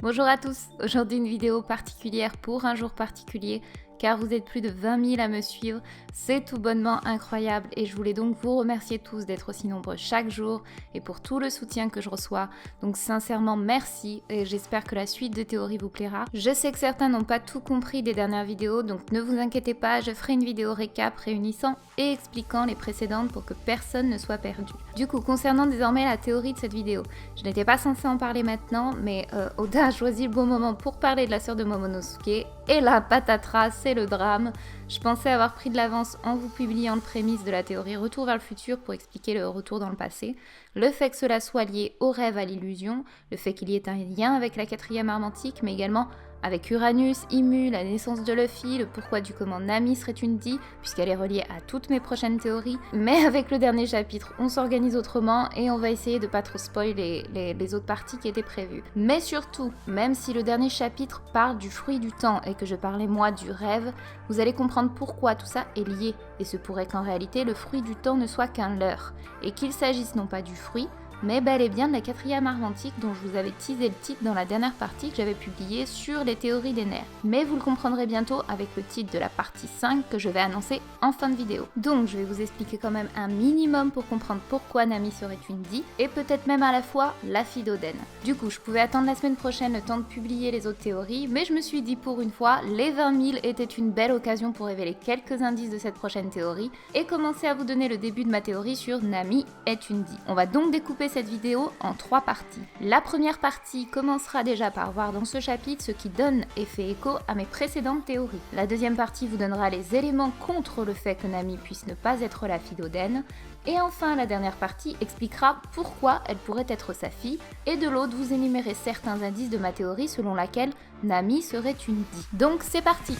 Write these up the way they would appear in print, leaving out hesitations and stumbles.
Bonjour à tous, aujourd'hui une vidéo particulière pour un jour particulier car vous êtes plus de 20 000 à me suivre, c'est tout bonnement incroyable et je voulais donc vous remercier tous d'être aussi nombreux chaque jour et pour tout le soutien que je reçois. Donc sincèrement merci et j'espère que la suite de théorie vous plaira. Je sais que certains n'ont pas tout compris des dernières vidéos donc ne vous inquiétez pas, je ferai une vidéo récap réunissant et expliquant les précédentes pour que personne ne soit perdu. Du coup, concernant désormais la théorie de cette vidéo, je n'étais pas censée en parler maintenant mais Oda a choisi le bon moment pour parler de la sœur de Momonosuke et la patatras, c'est le drame. Je pensais avoir pris de l'avance en vous publiant le prémisse de la théorie Retour vers le futur pour expliquer le retour dans le passé, le fait que cela soit lié au rêve, à l'illusion, le fait qu'il y ait un lien avec la quatrième arme antique, mais également avec Uranus, Imu, la naissance de Luffy, le pourquoi du comment Nami serait une Di, puisqu'elle est reliée à toutes mes prochaines théories. Mais avec le dernier chapitre, on s'organise autrement et on va essayer de pas trop spoiler les autres parties qui étaient prévues. Mais surtout, même si le dernier chapitre parle du fruit du temps et que je parlais moi du rêve, vous allez comprendre pourquoi tout ça est lié. Et se pourrait qu'en réalité, le fruit du temps ne soit qu'un leurre, et qu'il s'agisse non pas du fruit, mais bel et bien de la quatrième arme antique dont je vous avais teasé le titre dans la dernière partie que j'avais publiée sur les théories des nerfs. Mais vous le comprendrez bientôt avec le titre de la partie 5 que je vais annoncer en fin de vidéo. Donc je vais vous expliquer quand même un minimum pour comprendre pourquoi Nami serait une Di, et peut-être même à la fois la fille d'Oden. Du coup, je pouvais attendre la semaine prochaine le temps de publier les autres théories, mais je me suis dit pour une fois, les 20 000 étaient une belle occasion pour révéler quelques indices de cette prochaine théorie, et commencer à vous donner le début de ma théorie sur Nami est une Di. On va donc découper cette vidéo en 3 parties. La première partie commencera déjà par voir dans ce chapitre ce qui donne et fait écho à mes précédentes théories. La deuxième partie vous donnera les éléments contre le fait que Nami puisse ne pas être la fille d'Oden. Et enfin, la dernière partie expliquera pourquoi elle pourrait être sa fille, et de l'autre vous énumérez certains indices de ma théorie selon laquelle Nami serait une Di. Donc c'est parti!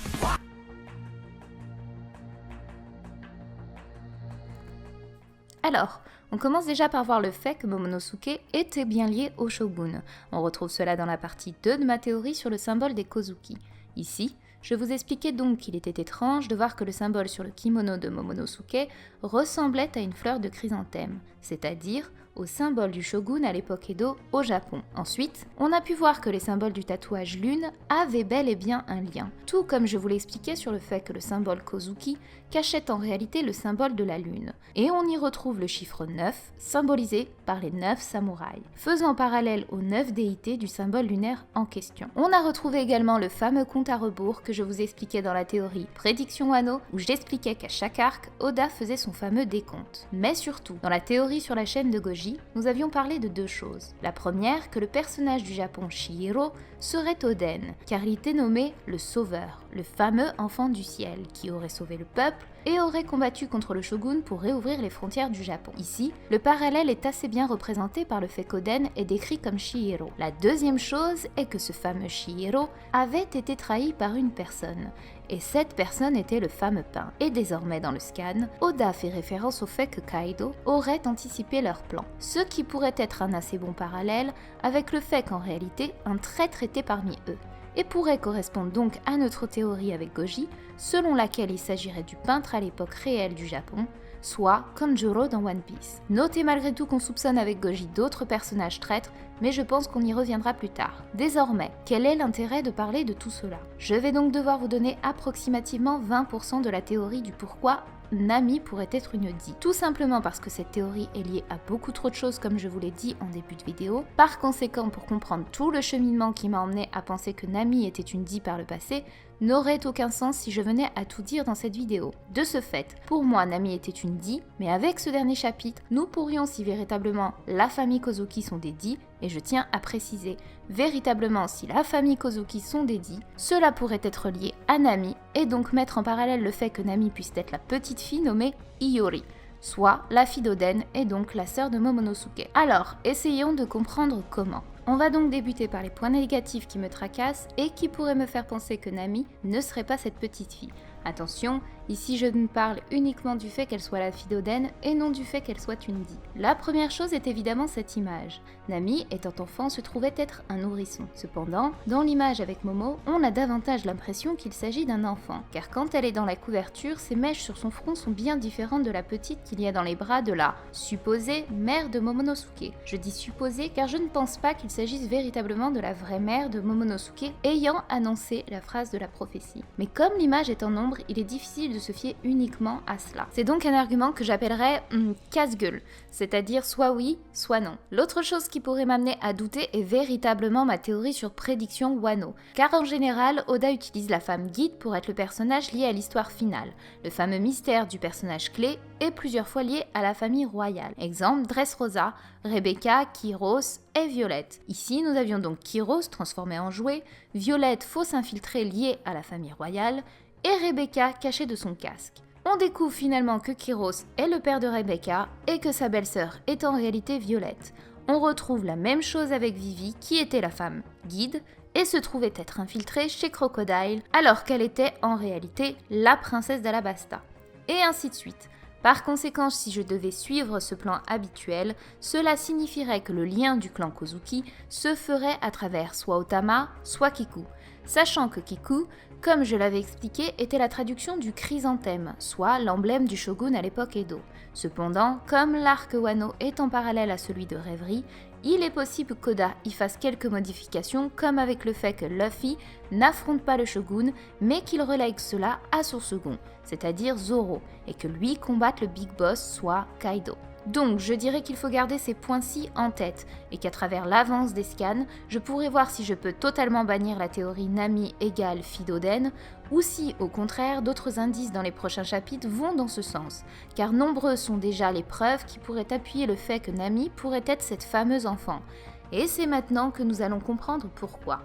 Alors, on commence déjà par voir le fait que Momonosuke était bien lié au shogun. On retrouve cela dans la partie 2 de ma théorie sur le symbole des Kozuki. Ici, je vous expliquais donc qu'il était étrange de voir que le symbole sur le kimono de Momonosuke ressemblait à une fleur de chrysanthème, c'est-à-dire au symbole du shogun à l'époque Edo au Japon. Ensuite, on a pu voir que les symboles du tatouage lune avaient bel et bien un lien, tout comme je vous l'expliquais sur le fait que le symbole Kozuki cachait en réalité le symbole de la lune. Et on y retrouve le chiffre 9, symbolisé par les 9 samouraïs, faisant parallèle aux 9 déités du symbole lunaire en question. On a retrouvé également le fameux compte à rebours que je vous expliquais dans la théorie Prédiction Wano, où j'expliquais qu'à chaque arc, Oda faisait son fameux décompte. Mais surtout, dans la théorie sur la chaîne de Goji, nous avions parlé de 2 choses. La première, que le personnage du Japon Chihiro serait Oden, car il était nommé le Sauveur, le fameux enfant du ciel, qui aurait sauvé le peuple et aurait combattu contre le shogun pour réouvrir les frontières du Japon. Ici, le parallèle est assez bien représenté par le fait qu'Oden est décrit comme Chihiro. La deuxième chose est que ce fameux Chihiro avait été trahi par une personne, et cette personne était le fameux pain. Et désormais dans le scan, Oda fait référence au fait que Kaido aurait anticipé leur plan, ce qui pourrait être un assez bon parallèle avec le fait qu'en réalité, un traître était parmi eux, et pourrait correspondre donc à notre théorie avec Goji, selon laquelle il s'agirait du peintre à l'époque réelle du Japon, soit Kanjuro dans One Piece. Notez malgré tout qu'on soupçonne avec Goji d'autres personnages traîtres, mais je pense qu'on y reviendra plus tard. Désormais, quel est l'intérêt de parler de tout cela? Je vais donc devoir vous donner approximativement 20% de la théorie du pourquoi Nami pourrait être une Di. Tout simplement parce que cette théorie est liée à beaucoup trop de choses comme je vous l'ai dit en début de vidéo. Par conséquent, pour comprendre tout le cheminement qui m'a emmené à penser que Nami était une Di par le passé, n'aurait aucun sens si je venais à tout dire dans cette vidéo. De ce fait, pour moi, Nami était une Di, mais avec ce dernier chapitre, nous pourrions, si véritablement la famille Kozuki sont des Di, et je tiens à préciser, véritablement si la famille Kozuki sont des Di, cela pourrait être lié à Nami, et donc mettre en parallèle le fait que Nami puisse être la petite fille nommée Iori, soit la fille d'Oden et donc la sœur de Momonosuke. Alors, essayons de comprendre comment. On va donc débuter par les points négatifs qui me tracassent et qui pourraient me faire penser que Nami ne serait pas cette petite fille. Attention, Ici, je ne parle uniquement du fait qu'elle soit la fille d'Oden et non du fait qu'elle soit une Di. La première chose est évidemment cette image. Nami, étant enfant, se trouvait être un nourrisson. Cependant, dans l'image avec Momo, on a davantage l'impression qu'il s'agit d'un enfant, car quand elle est dans la couverture, ses mèches sur son front sont bien différentes de la petite qu'il y a dans les bras de la supposée mère de Momonosuke. Je dis supposée car je ne pense pas qu'il s'agisse véritablement de la vraie mère de Momonosuke ayant annoncé la phrase de la prophétie. Mais comme l'image est en ombre, il est difficile de se fier uniquement à cela. C'est donc un argument que j'appellerais casse-gueule, c'est-à-dire soit oui, soit non. L'autre chose qui pourrait m'amener à douter est véritablement ma théorie sur prédiction Wano, car en général, Oda utilise la femme guide pour être le personnage lié à l'histoire finale. Le fameux mystère du personnage clé est plusieurs fois lié à la famille royale. Exemple, Dressrosa, Rebecca, Kyros et Violette. Ici, nous avions donc Kyros transformé en jouet, Violette fausse infiltrée liée à la famille royale, et Rebecca cachée de son casque. On découvre finalement que Kyros est le père de Rebecca et que sa belle-sœur est en réalité Violette. On retrouve la même chose avec Vivi qui était la femme guide et se trouvait être infiltrée chez Crocodile alors qu'elle était en réalité la princesse d'Alabasta. Et ainsi de suite. Par conséquent, si je devais suivre ce plan habituel, cela signifierait que le lien du clan Kozuki se ferait à travers soit Otama, soit Kiku. Sachant que Kiku, comme je l'avais expliqué, était la traduction du chrysanthème, soit l'emblème du shogun à l'époque Edo. Cependant, comme l'arc Wano est en parallèle à celui de Rêverie, il est possible qu'Oda y fasse quelques modifications, comme avec le fait que Luffy n'affronte pas le shogun, mais qu'il relègue cela à son second, c'est-à-dire Zoro, et que lui combatte le Big Boss, soit Kaido. Donc, je dirais qu'il faut garder ces points-ci en tête, et qu'à travers l'avance des scans, je pourrais voir si je peux totalement bannir la théorie Nami égale fille d'Oden, ou si, au contraire, d'autres indices dans les prochains chapitres vont dans ce sens, car nombreuses sont déjà les preuves qui pourraient appuyer le fait que Nami pourrait être cette fameuse enfant. Et c'est maintenant que nous allons comprendre pourquoi.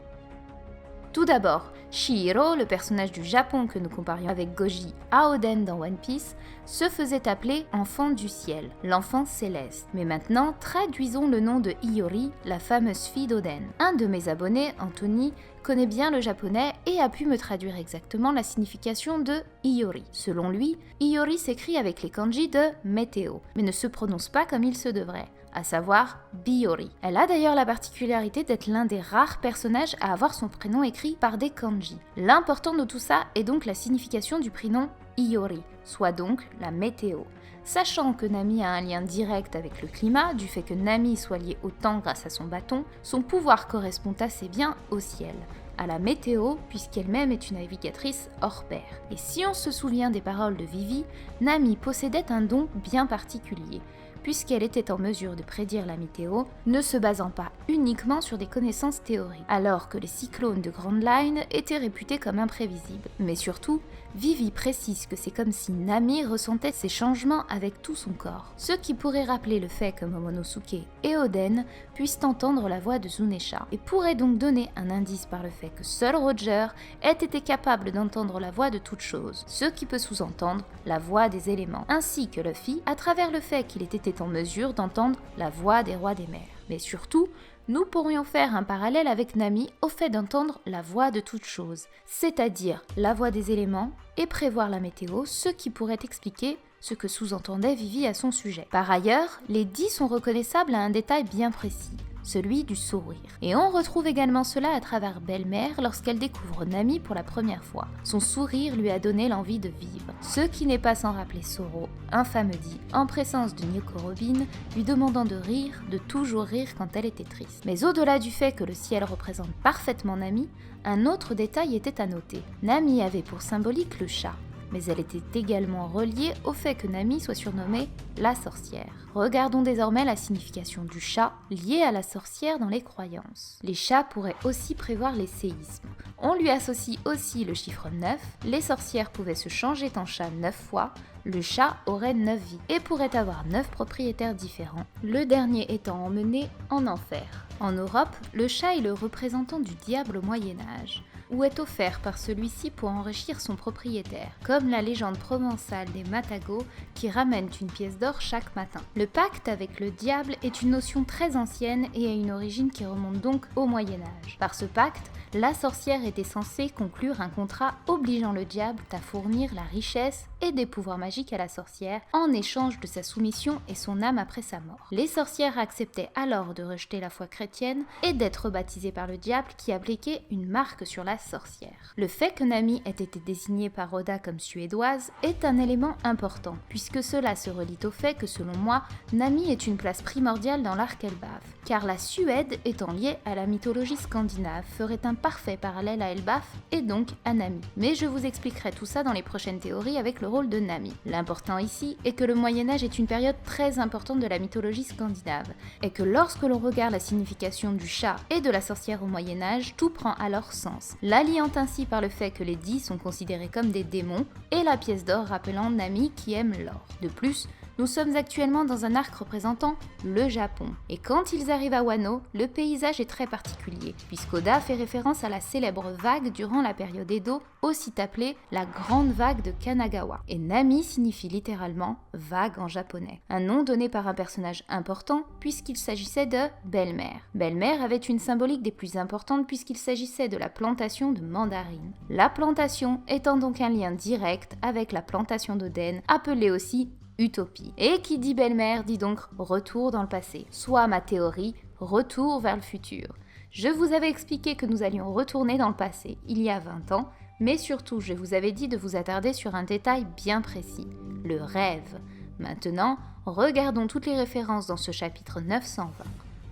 Tout d'abord, Chihiro, le personnage du Japon que nous comparions avec Goji à Oden dans One Piece, se faisait appeler enfant du ciel, l'enfant céleste. Mais maintenant, traduisons le nom de Hiyori, la fameuse fille d'Oden. Un de mes abonnés, Anthony, connaît bien le japonais et a pu me traduire exactement la signification de Hiyori. Selon lui, Hiyori s'écrit avec les kanji de météo, mais ne se prononce pas comme il se devrait, à savoir Biyori. Elle a d'ailleurs la particularité d'être l'un des rares personnages à avoir son prénom écrit par des kanji. L'important de tout ça est donc la signification du prénom Hiyori, soit donc la météo. Sachant que Nami a un lien direct avec le climat, du fait que Nami soit liée au temps grâce à son bâton, son pouvoir correspond assez bien au ciel, à la météo, puisqu'elle-même est une navigatrice hors pair. Et si on se souvient des paroles de Vivi, Nami possédait un don bien particulier, puisqu'elle était en mesure de prédire la météo, ne se basant pas uniquement sur des connaissances théoriques, alors que les cyclones de Grand Line étaient réputés comme imprévisibles. Mais surtout, Vivi précise que c'est comme si Nami ressentait ces changements avec tout son corps, ce qui pourrait rappeler le fait que Momonosuke et Oden puissent entendre la voix de Zunesha, et pourrait donc donner un indice par le fait que seul Roger ait été capable d'entendre la voix de toute chose, ce qui peut sous-entendre la voix des éléments, ainsi que Luffy à travers le fait qu'il ait été en mesure d'entendre la voix des rois des mers. Mais surtout, nous pourrions faire un parallèle avec Nami au fait d'entendre la voix de toute chose, c'est-à-dire la voix des éléments, et prévoir la météo, ce qui pourrait expliquer ce que sous-entendait Vivi à son sujet. Par ailleurs, les dits sont reconnaissables à un détail bien précis, celui du sourire. Et on retrouve également cela à travers Belle-Mère lorsqu'elle découvre Nami pour la première fois. Son sourire lui a donné l'envie de vivre. Ce qui n'est pas sans rappeler Zoro, un fameux dit, en présence de Nico Robin, lui demandant de rire, de toujours rire quand elle était triste. Mais au-delà du fait que le ciel représente parfaitement Nami, un autre détail était à noter. Nami avait pour symbolique le chat, mais elle était également reliée au fait que Nami soit surnommée la sorcière. Regardons désormais la signification du chat liée à la sorcière dans les croyances. Les chats pourraient aussi prévoir les séismes. On lui associe aussi le chiffre 9, les sorcières pouvaient se changer en chat 9 fois, le chat aurait 9 vies et pourrait avoir 9 propriétaires différents, le dernier étant emmené en enfer. En Europe, le chat est le représentant du diable au Moyen-Âge. ou est offert par celui-ci pour enrichir son propriétaire, comme la légende provençale des Matagot qui ramènent une pièce d'or chaque matin. Le pacte avec le diable est une notion très ancienne et a une origine qui remonte donc au Moyen-Âge. Par ce pacte, la sorcière était censée conclure un contrat obligeant le diable à fournir la richesse et des pouvoirs magiques à la sorcière en échange de sa soumission et son âme après sa mort. Les sorcières acceptaient alors de rejeter la foi chrétienne et d'être baptisées par le diable qui appliquait une marque sur la sorcière. Le fait que Nami ait été désignée par Oda comme suédoise est un élément important, puisque cela se relie au fait que selon moi, Nami est une place primordiale dans l'arc Elbaf, car la Suède étant liée à la mythologie scandinave ferait un parfait parallèle à Elbaf et donc à Nami. Mais je vous expliquerai tout ça dans les prochaines théories avec le rôle de Nami. L'important ici est que le Moyen-Âge est une période très importante de la mythologie scandinave, et que lorsque l'on regarde la signification du chat et de la sorcière au Moyen-Âge, tout prend alors sens, l'alliant ainsi par le fait que les dix sont considérés comme des démons, et la pièce d'or rappelant Nami qui aime l'or. De plus, nous sommes actuellement dans un arc représentant le Japon. Et quand ils arrivent à Wano, le paysage est très particulier, puisqu'Oda fait référence à la célèbre vague durant la période Edo, aussi appelée la Grande Vague de Kanagawa. Et Nami signifie littéralement vague en japonais. Un nom donné par un personnage important, puisqu'il s'agissait de belle-mère. Belle-mère avait une symbolique des plus importantes puisqu'il s'agissait de la plantation de mandarines. La plantation étant donc un lien direct avec la plantation d'Oden, appelée aussi utopie. Et qui dit belle-mère dit donc retour dans le passé, soit ma théorie, retour vers le futur. Je vous avais expliqué que nous allions retourner dans le passé, il y a 20 ans, mais surtout je vous avais dit de vous attarder sur un détail bien précis, le rêve. Maintenant, regardons toutes les références dans ce chapitre 920.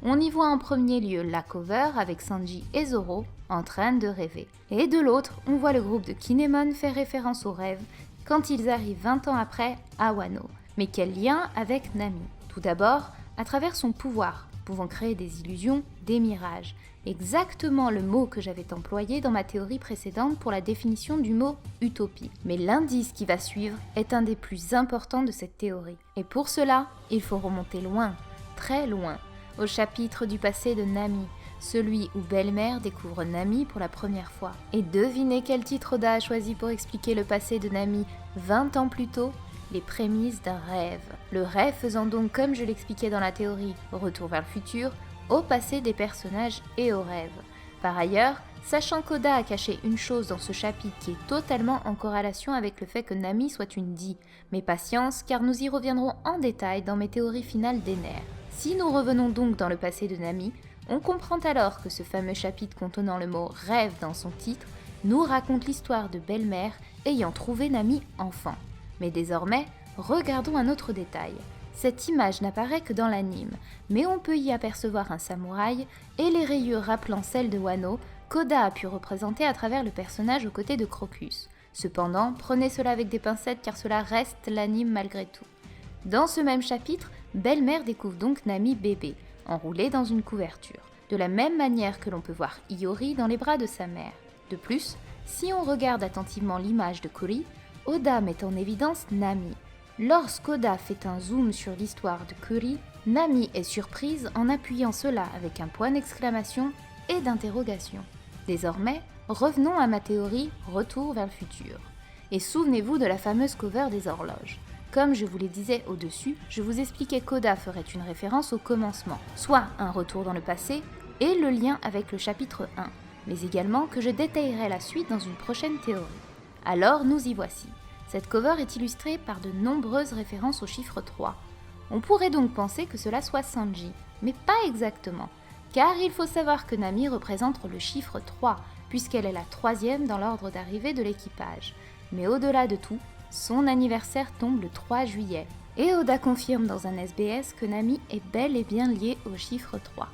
On y voit en premier lieu la cover avec Sanji et Zoro en train de rêver. Et de l'autre, on voit le groupe de Kinemon faire référence au rêve quand ils arrivent 20 ans après à Wano. Mais quel lien avec Nami? Tout d'abord, à travers son pouvoir, pouvant créer des illusions, des mirages. Exactement le mot que j'avais employé dans ma théorie précédente pour la définition du mot utopie. Mais l'indice qui va suivre est un des plus importants de cette théorie. Et pour cela, il faut remonter loin, très loin, au chapitre du passé de Nami, celui où Belle-Mère découvre Nami pour la première fois. Et devinez quel titre Oda a choisi pour expliquer le passé de Nami 20 ans plus tôt? Les prémices d'un rêve. Le rêve faisant donc, comme je l'expliquais dans la théorie, retour vers le futur, au passé des personnages et au rêve. Par ailleurs, sachant qu'Oda a caché une chose dans ce chapitre qui est totalement en corrélation avec le fait que Nami soit une Di, mais patience car nous y reviendrons en détail dans mes théories finales d'Ener. Si nous revenons donc dans le passé de Nami, on comprend alors que ce fameux chapitre contenant le mot « rêve » dans son titre nous raconte l'histoire de Belle-Mère ayant trouvé Nami enfant. Mais désormais, regardons un autre détail. Cette image n'apparaît que dans l'anime, mais on peut y apercevoir un samouraï et les rayures rappelant celles de Wano qu'Oda a pu représenter à travers le personnage aux côtés de Crocus. Cependant, prenez cela avec des pincettes car cela reste l'anime malgré tout. Dans ce même chapitre, Belle-Mère découvre donc Nami bébé, enroulée dans une couverture, de la même manière que l'on peut voir Iori dans les bras de sa mère. De plus, si on regarde attentivement l'image de Kuri, Oda met en évidence Nami. Lorsqu'Oda fait un zoom sur l'histoire de Kuri, Nami est surprise en appuyant cela avec un point d'exclamation et d'interrogation. Désormais, revenons à ma théorie retour vers le futur. Et souvenez-vous de la fameuse cover des horloges. Comme je vous le disais au-dessus, je vous expliquais qu'Oda ferait une référence au commencement, soit un retour dans le passé et le lien avec le chapitre 1, mais également que je détaillerai la suite dans une prochaine théorie. Alors nous y voici. Cette cover est illustrée par de nombreuses références au chiffre 3. On pourrait donc penser que cela soit Sanji, mais pas exactement, car il faut savoir que Nami représente le chiffre 3, puisqu'elle est la troisième dans l'ordre d'arrivée de l'équipage. Mais au-delà de tout, son anniversaire tombe le 3 juillet, et Oda confirme dans un SBS que Nami est bel et bien liée au chiffre 3.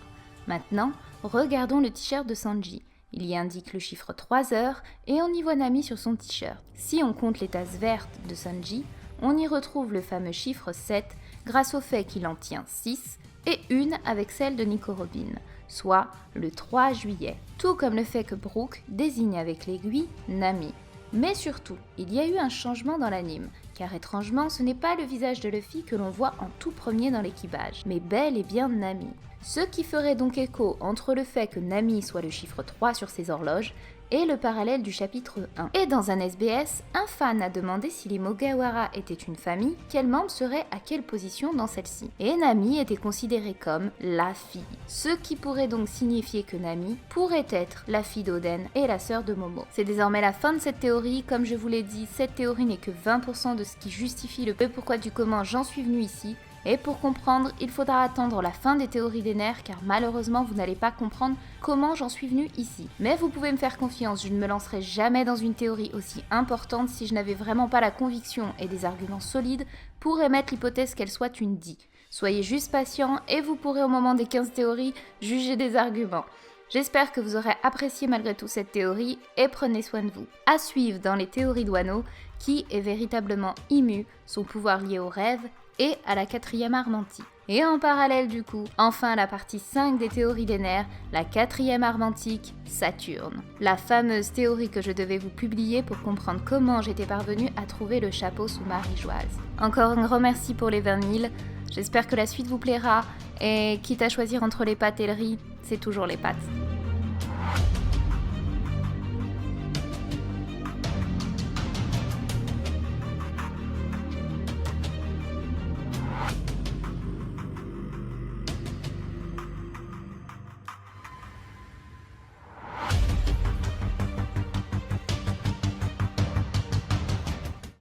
Maintenant, regardons le t-shirt de Sanji. Il y indique le chiffre 3 heures et on y voit Nami sur son t-shirt. Si on compte les tasses vertes de Sanji, on y retrouve le fameux chiffre 7 grâce au fait qu'il en tient 6 et une avec celle de Nico Robin, soit le 3 juillet. Tout comme le fait que Brook désigne avec l'aiguille Nami. Mais surtout, il y a eu un changement dans l'anime, car étrangement ce n'est pas le visage de Luffy que l'on voit en tout premier dans l'équipage, mais bel et bien Nami. Ce qui ferait donc écho entre le fait que Nami soit le chiffre 3 sur ses horloges et le parallèle du chapitre 1. Et dans un SBS, un fan a demandé si les Mogawara étaient une famille, quel membre serait à quelle position dans celle-ci. Et Nami était considérée comme la fille. Ce qui pourrait donc signifier que Nami pourrait être la fille d'Oden et la sœur de Momo. C'est désormais la fin de cette théorie. Comme je vous l'ai dit, cette théorie n'est que 20% de ce qui justifie le pourquoi du comment j'en suis venue ici. Et pour comprendre, il faudra attendre la fin des théories des nerfs car malheureusement vous n'allez pas comprendre comment j'en suis venue ici. Mais vous pouvez me faire confiance, je ne me lancerai jamais dans une théorie aussi importante si je n'avais vraiment pas la conviction et des arguments solides pour émettre l'hypothèse qu'elle soit une die. Soyez juste patient et vous pourrez au moment des 15 théories juger des arguments. J'espère que vous aurez apprécié malgré tout cette théorie et prenez soin de vous. À suivre dans les théories de Wano, qui est véritablement Imu, son pouvoir lié au rêve, et à la 4e arme antique. Et en parallèle du coup, enfin la partie 5 des théories des nerfs, la 4e arme antique, Saturne. La fameuse théorie que je devais vous publier pour comprendre comment j'étais parvenue à trouver le chapeau sous Marie-Joise. Encore un grand merci pour les 20 000, j'espère que la suite vous plaira, et quitte à choisir entre les pâtes et le riz, c'est toujours les pâtes.